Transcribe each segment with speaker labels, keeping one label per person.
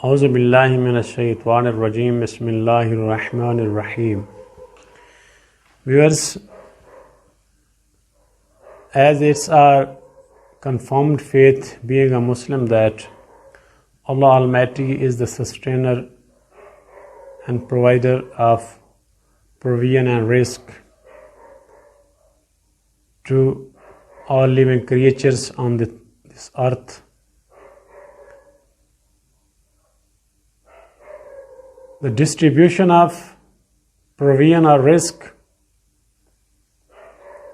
Speaker 1: Auzu billahi minash shaitanir rajim. Bismillahir rahmanir rahim. Viewers, as it's our confirmed faith, being a Muslim, that Allah Almighty is the sustainer and provider of provision and rizq to all living creatures on this earth. The distribution of provision or rizq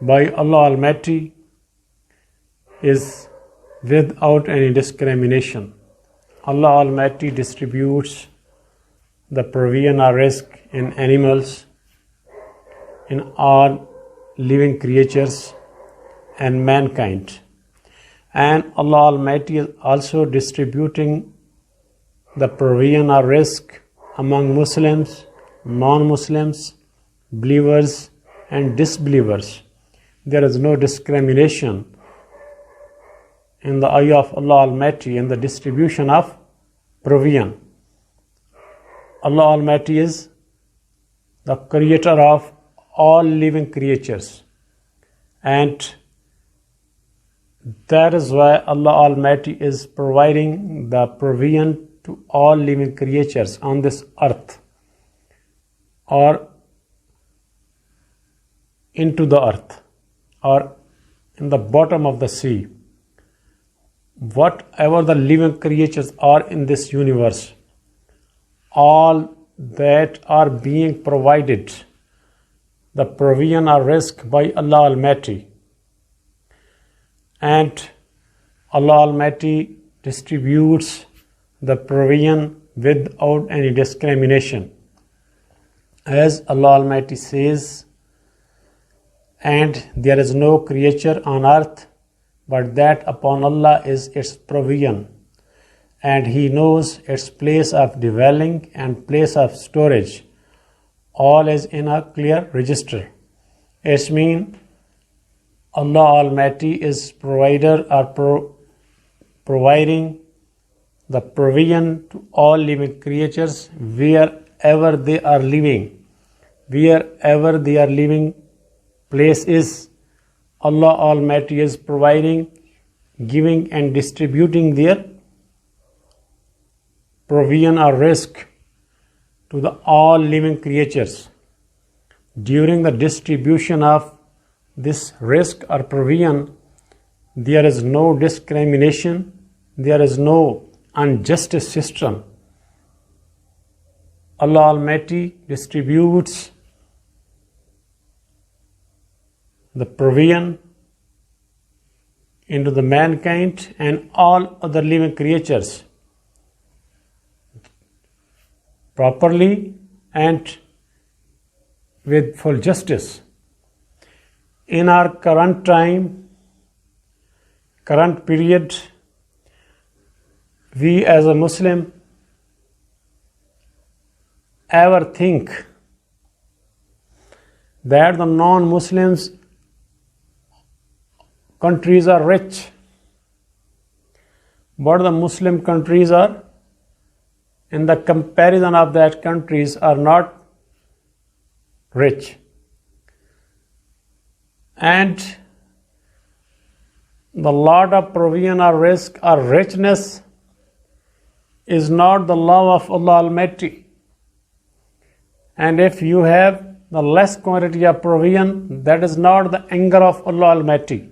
Speaker 1: by Allah Almighty is without any discrimination. Allah Almighty distributes the provision or rizq in animals, in all living creatures and mankind. And Allah Almighty is also distributing the provision or rizq among Muslims, non-Muslims, believers and disbelievers. There is no discrimination in the eye of Allah Almighty in the distribution of provision. Allah Almighty is the creator of all living creatures, and that is why Allah Almighty is providing the provision to all living creatures on this earth or into the earth or in the bottom of the sea. Whatever the living creatures are in this universe, all that are being provided, the provision or rizq by Allah Almighty. And Allah Almighty distributes the provision without any discrimination. As Allah Almighty says, and there is no creature on earth but that upon Allah is its provision, and He knows its place of dwelling and place of storage. All is in a clear register. It means Allah Almighty is provider or providing the provision to all living creatures wherever they are living. Wherever they are living place is, Allah Almighty is providing, giving and distributing their provision or rizq to the all living creatures. During the distribution of this rizq or provision, there is no discrimination, there is no injustice system. Allah Almighty distributes the provision into the mankind and all other living creatures properly and with full justice. In our current time, current period, we as a Muslim ever think that the non-Muslims countries are rich, but the Muslim countries are, in the comparison of that countries, are not rich. And the lot of provision or rizq or richness is not the love of Allah Almighty. And if you have the less quantity of provision, that is not the anger of Allah Almighty.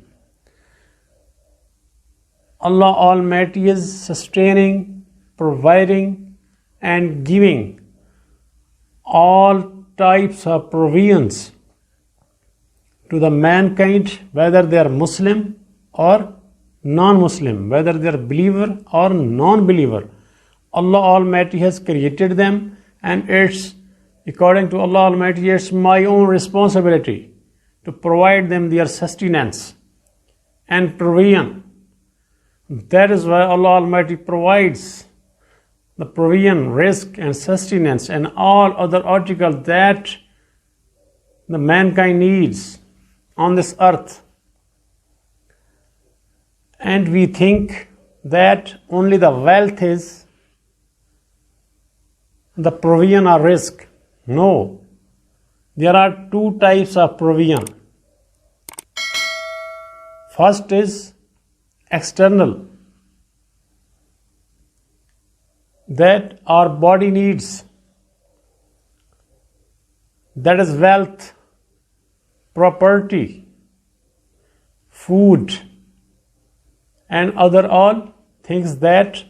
Speaker 1: Allah Almighty is sustaining, providing and giving all types of provisions to the mankind, whether they are Muslim or non-Muslim, whether they are believer or non-believer. Allah Almighty has created them, and it's, according to Allah Almighty, it's my own responsibility to provide them their sustenance and provision. That is why Allah Almighty provides the provision, rizq and sustenance and all other articles that the mankind needs on this earth. And we think that only the wealth is the provision or risk. No. There are two types of provision. First is external, that our body needs, that is wealth, property, food, and other all things that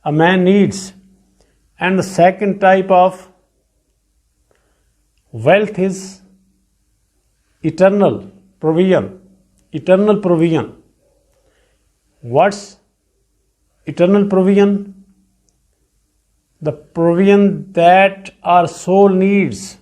Speaker 1: a man needs. And the second type of wealth is eternal provision. Eternal provision. What's eternal provision? The provision that our soul needs.